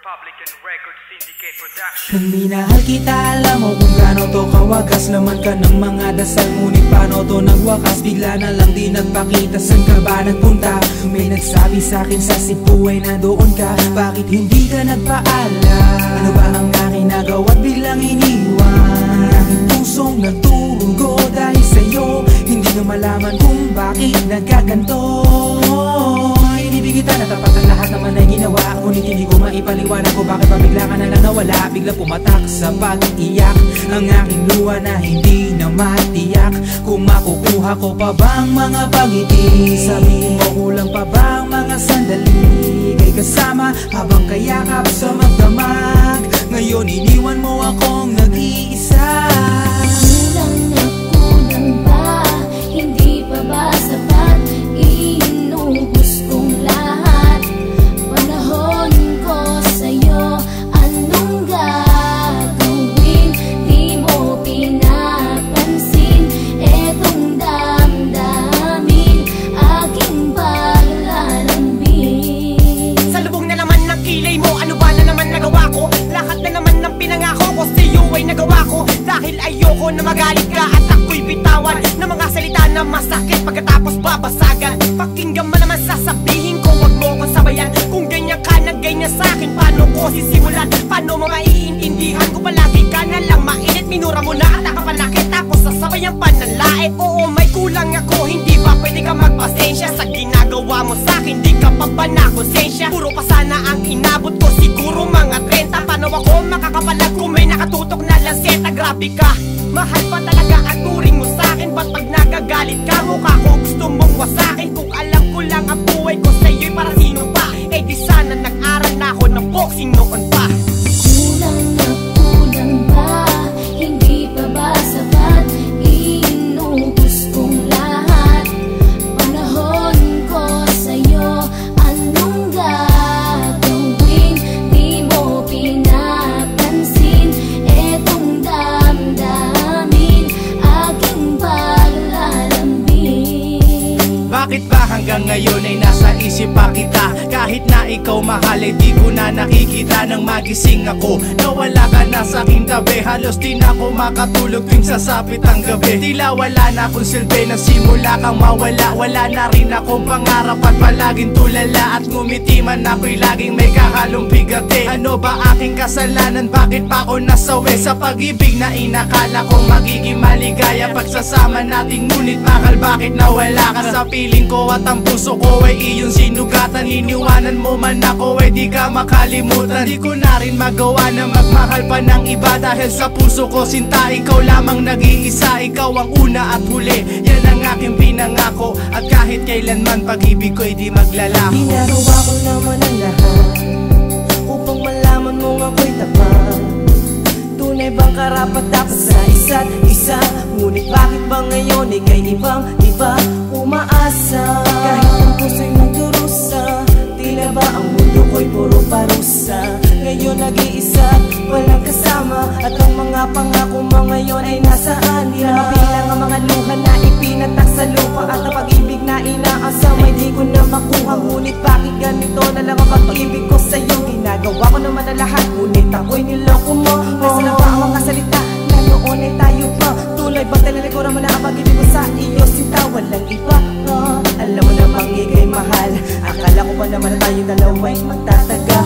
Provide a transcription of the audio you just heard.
Republican Record Syndicate Production. Nang minahal kita, alam mo kung gaano to kawagas. Laman ka ng mga dasal, ngunit paano to nagwakas? Bigla na lang di nagpakita, saan ka ba nagpunta? May nagsabi sa'kin sa Cebu ay nandoon ka. Bakit hindi ka nagpaalam? Ano ba ang aking nagawa't biglang iniwan? Ang aking pusong nagturugo dahil sa'yo. Hindi na malaman kung bakit nagkaganto. Inibig kita na tapat ang lahat naman ay ginawa, ngunit hindi ko maipaliwanag kung bakit pa bigla ka na lang nawala. Bigla pumatak sa pag-iyak ang aking luha na hindi na matiyak. Kung makukuha ko pa bang mga pangiti, sabihin mo kulang pa bang mga sandali kay kasama habang kayakap sa magdamag. Ngayon iniwan mo akong nag-iisa. Kulang na kulang ba? Hindi pa ba sapat? Inubos kong lahat. Panahon ko sa'yo, anong gagawin? Di mo pinapansin etong damdamin, aking paglalambing. Sa lubong na naman ng kilay mo, ano ba na naman nagawa ko? Lahat na naman ng pinangako ko sa'yo ay nagawa ko. Dahil ayoko na magalit ka at ako'y bitawan ng mga salita na masakit pagkatapos babasagan. Pakinggan mo naman sasabihin ko, wag mo ko sabayan. Kung ganyan ka na ganyan sa'kin, paano ko sisimulan? Paano mo maiintindihan ko palagi ka na lang mainit? Minura mo na at nakapanakit tapos sasabayan pa ng lae. Oo, may kulang ako, hindi ba pwede ka magpasensya sa ginagawa mo sa'kin? Di ka pa ba nakonsensya? Puro pa sana ang inabot ko, siguro mga 30. Paano ako makakapalag kung may nakatutok na lanseta? Grabe ka, mahal pa talaga ang turing mo sa'kin. Ba't pag nagagalit ka, mukha ko gusto mong wasakin? Kung alam ko lang ang buhay ko sa'yo'y para sino pa? Eh di sana nag-aral na ako ng boxing noon pa. Kulang na kulang ba? Hindi pa ba sapat? Inubos kong lahat. Panahon ko sa'yo, anong gagawin? Di mo pinapansin etong damdamin, aking paglalambing. Bakit ba hanggang ngayon ay nasa isip pa kita? Kahit na ikaw mahal ay di ko na nakikita. Nang magising ako, nawala ka na sa aking tabi. Halos di na ako makatulog tuwing sasapit ang gabi. Tila wala na akong silbi na simula kang mawala. Wala na rin akong pangarap at palaging tulala. At ngumiti man ako'y laging may kahalong bigate. Ano ba aking kasalanan? Bakit pa ako nasawi sa pag-ibig na inakala kong magiging maligaya? Pagsasama nating ngunit bakal bakit nawala ka sa piling ko? At ang puso ko ay iyong sinugatan. Iniwanan mo man ako ay di ka makalimutan. Di ko na rin magawa na magmahal pa ng iba. Dahil sa puso ko sinta, ikaw lamang nag-iisa. Ikaw ang una at huli, yan ang aking pinangako. At kahit kailanman pag-ibig ko'y di maglalaho. Ginagawa ko naman ang lahat upang malaman mong ako'y tapat. Tunay bang karapat dapat sa isa't isa? Ngunit bakit ba ngayon ika'y ibang-iba umaasa? Kahit ang puso'y nagdurusa, tila ba ang mundo ko'y puro parusa? Ngayon nag-iisa, walang kasama. At ang mga pangako mo ngayon ay nasaan? Di na mabilang ang mga luha na ipinatak sa lupa. At ang pag-ibig na inaasam ay di ko na makuha. Ngunit bakit ganito na lang ang pag-ibig ko sa'yo? Ginagawa ko naman ang lahat, ngunit ako'y niloko mo. Nasa na ba ang mga salita na noon ay tayo pa? Tulay bang talalikuran mo na ang pag-ibig ko sa iyo? Sinta, walang iba. Alam mo namang ika'y mahal. Akala ko ba naman na tayo dalawa'y magtataga?